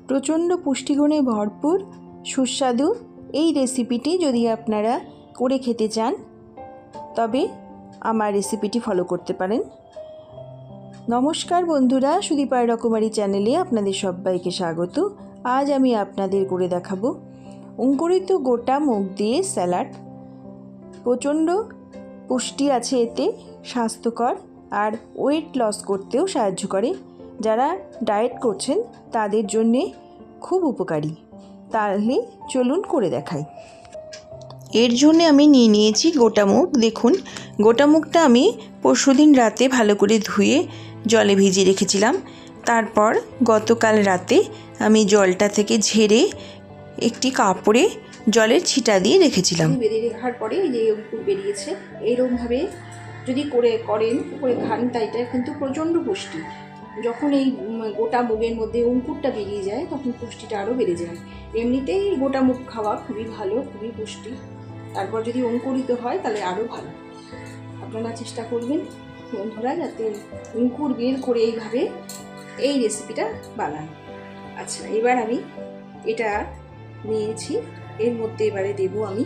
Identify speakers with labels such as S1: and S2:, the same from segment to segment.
S1: প্রচণ্ড পুষ্টিগুণে ভরপুর সুস্বাদু এই রেসিপিটি যদি আপনারা করে খেতে চান তবে আমার রেসিপিটি ফলো করতে পারেন। নমস্কার বন্ধুরা, সুদীপার রকমারি চ্যানেলে আপনাদের সবাইকে স্বাগত। আজ আমি আপনাদের করে দেখাবো অঙ্কুরিত গোটা মুগ দিয়ে স্যালাড। প্রচণ্ড পুষ্টি আছে এতে, স্বাস্থ্যকর আর ওয়েট লস করতেও সাহায্য করে। যারা ডায়েট করছেন তাদের জন্যে খুব উপকারী। তাহলে চলুন করে দেখাই। এর জন্য আমি নিয়ে নিয়েছি গোটা মুগ। দেখুন, গোটা মুগটা আমি পরশুদিন রাতে ভালো করে ধুয়ে জলে ভিজিয়ে রেখেছিলাম। তারপর গতকাল রাতে আমি জলটা থেকে ঝেড়ে একটি কাপড়ে জলের ছিটা দিয়ে রেখেছিলাম। বেরিয়ে রাখার পরে এই যে অঙ্কুর বেরিয়েছে, এইরকমভাবে যদি করে খান তাই এটা কিন্তু প্রচণ্ড পুষ্টি। যখন এই গোটা মুগের মধ্যে অঙ্কুরটা বেরিয়ে যায় তখন পুষ্টিটা আরও বেড়ে যায়। এমনিতেই গোটা মুগ খাওয়া খুবই ভালো, খুবই পুষ্টি, তারপর যদি অঙ্কুরিত হয় তাহলে আরও ভালো। আপনারা চেষ্টা করবেন বন্ধুরা যাতে অঙ্কুর বের করে এইভাবে এই রেসিপিটা বানান। আচ্ছা, এবার আমি এটা নিয়েছি, এর মধ্যে এবারে দেবো আমি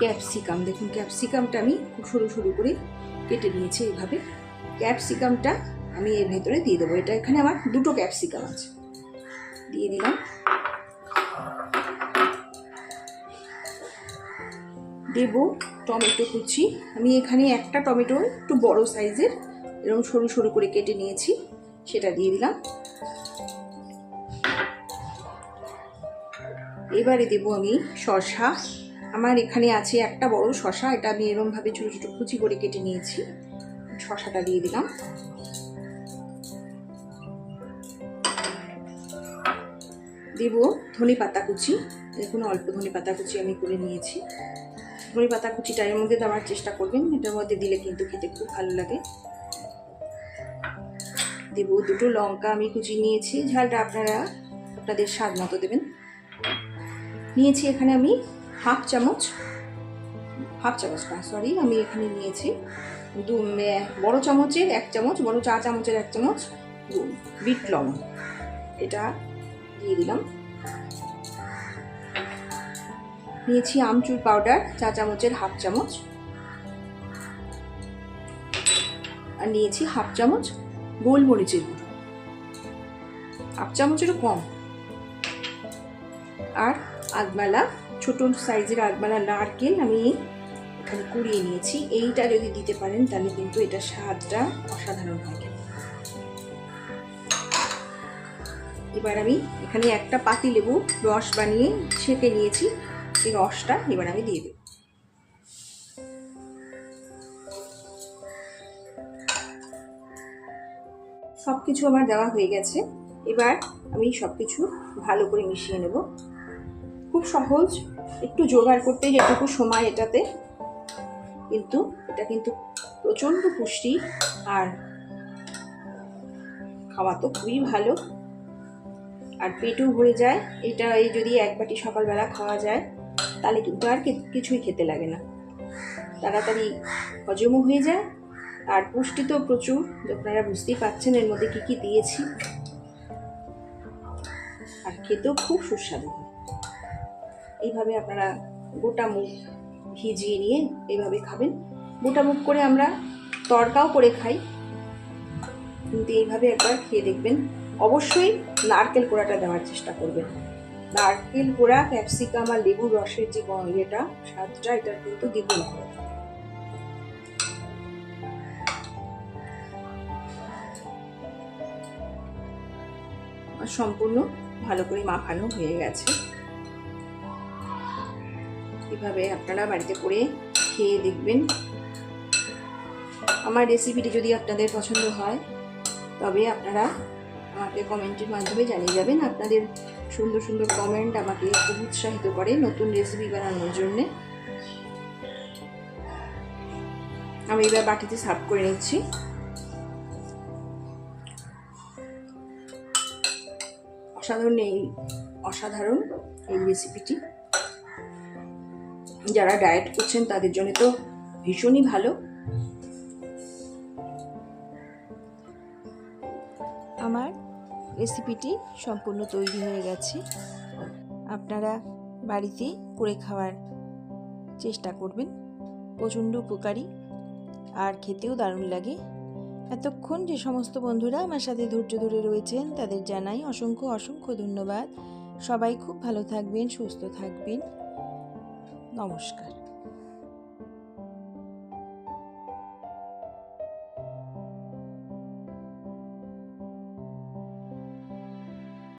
S1: ক্যাপসিকাম। দেখুন, ক্যাপসিকামটা আমি খুব সরু সরু করে কেটে নিয়েছি এইভাবে। ক্যাপসিকামটা আমি এর ভেতরে দিয়ে দেবো। এটা এখানে আমার দুটো ক্যাপসিকাম আছে, দিয়ে দিলাম। দেব টমেটো কুচি। আমি এখানে একটা টমেটো একটু বড় সাইজের এরকম সরু সরু করে কেটে নিয়েছি, সেটা দিয়ে দিলাম। এবারে দেব আমি শসা। আমার এখানে আছে একটা বড় শসা, এটা আমি এরকমভাবে ছোটো ছোটো কুচি করে কেটে নিয়েছি। শসাটা দিয়ে দিলাম। দেব ধনে পাতা কুচি। দেখুন, অল্প ধনে পাতা কুচি আমি করে নিয়েছি। ধনে পাতা কুচিটা এর মধ্যে দেওয়ার চেষ্টা করবেন, এটার মধ্যে দিলে কিন্তু খেতে খুব ভালো লাগে। দেব দুটো লঙ্কা আমি কুচি নিয়েছি, ঝালটা আপনারা আপনাদের স্বাদ মতো দেবেন। নিয়েছি এখানে আমি হাফ চামচ আমি এখানে নিয়েছি বড় চামচের এক চামচ, বড় চা চামচের এক চামচ বিট লবণ, এটা দিয়ে দিলাম। নিয়েছি আমচুর পাউডার চা চামচের হাফ চামচ, আর নিয়েছি হাফ চামচ গোলমরিচের গুঁড়ো, হাফ চামচেরও কম। আর আগমালা, ছোট সাইজের আগমালা নারকেল আমি এখানে কুড়িয়ে নিয়েছি। এইটা যদি দিতে পারেন তাহলে কিন্তু এটা স্বাদটা অসাধারণ হয়। এবার আমি এখানে একটা পাতিলেবু রস বানিয়ে ছেঁকে নিয়েছি, এই রসটা এবার আমি দিয়ে দেব। সব কিছু আমার দেওয়া হয়ে গেছে। এবার আমি সব কিছু ভালো করে মিশিয়ে নেব। খুব সহজ, একটু জোগাড় করতে যেটুকু সময় এটাতে, কিন্তু এটা কিন্তু প্রচণ্ড পুষ্টি আর খাওয়া তো খুবই ভালো, আর পেটও ভরে যায়। এটা এই যদি এক বাটি সকালবেলা খাওয়া যায় তাহলে কিন্তু আর কিছুই খেতে লাগে না, তাড়াতাড়ি হজমও হয়ে যায়। আর পুষ্টি তো প্রচুর, আপনারা বুঝতেই পারছেন এর মধ্যে কি কি দিয়েছি, আর খেতেও খুব সুস্বাদু। এইভাবে আপনারা গোটা মুগ ভিজিয়ে নিয়ে এইভাবে খাবেন। গোটা মুগ করে আমরা তড়কাও করে খাই, কিন্তু এইভাবে একবার খেয়ে দেখবেন। অবশ্যই নারকেল কোড়াটা দেওয়ার চেষ্টা করবেন। নারকেল কোড়া, ক্যাপসিকাম আর লেবুর রসের যে ইয়েটা, স্বাদটা এটা কিন্তু দ্বিগুণ করে। সম্পূর্ণ ভালো করে মাখানো হয়ে গেছে। এভাবে আপনারা বাড়িতে করে খেয়ে দেখবেন। আমার রেসিপিটি যদি আপনাদের পছন্দ হয় তবে আপনারা আমাকে কমেন্টের মাধ্যমে জানিয়ে যাবেন। আপনাদের সুন্দর সুন্দর কমেন্ট আমাকে খুব উৎসাহিত করে নতুন রেসিপি বানানোর জন্যে। আমি এবার বাটিতে সার্ভ করে নিচ্ছি। অসাধারণ এই রেসিপিটি যারা ডায়েট করছেন তাদের জন্য তো ভীষণই ভালো। আমার রেসিপিটি সম্পূর্ণ তৈরি হয়ে গেছে। আপনারা বাড়িতে করে খাওয়ার চেষ্টা করবেন, প্রচণ্ড উপকারী আর খেতেও দারুণ লাগে। এতক্ষণ যে সমস্ত বন্ধুরা আমার সাথে ধৈর্য ধরে রয়েছেন তাদের জানাই অসংখ্য অসংখ্য ধন্যবাদ। সবাই খুব ভালো থাকবেন, সুস্থ থাকবেন। নমস্কার।